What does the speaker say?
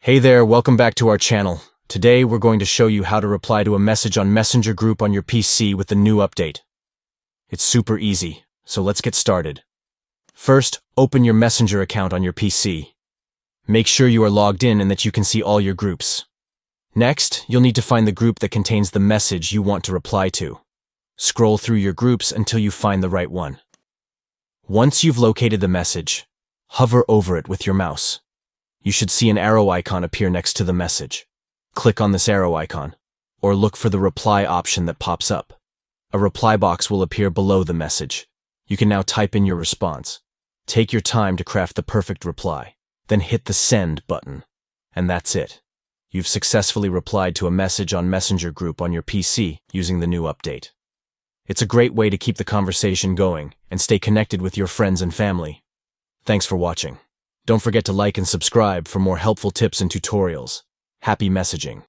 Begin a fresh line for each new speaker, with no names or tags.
Hey there, welcome back to our channel. Today we're going to show you how to reply to a message on Messenger group on your PC with the new update. It's super easy, so let's get started. First, open your Messenger account on your PC. Make sure you are logged in and that you can see all your groups. Next, you'll need to find the group that contains the message you want to reply to. Scroll through your groups until you find the right one. Once you've located the message, hover over it with your mouse. You should see an arrow icon appear next to the message. Click on this arrow icon, or look for the reply option that pops up. A reply box will appear below the message. You can now type in your response. Take your time to craft the perfect reply, then hit the send button. And that's it. You've successfully replied to a message on Messenger group on your PC using the new update. It's a great way to keep the conversation going and stay connected with your friends and family. Thanks for watching. Don't forget to like and subscribe for more helpful tips and tutorials. Happy messaging!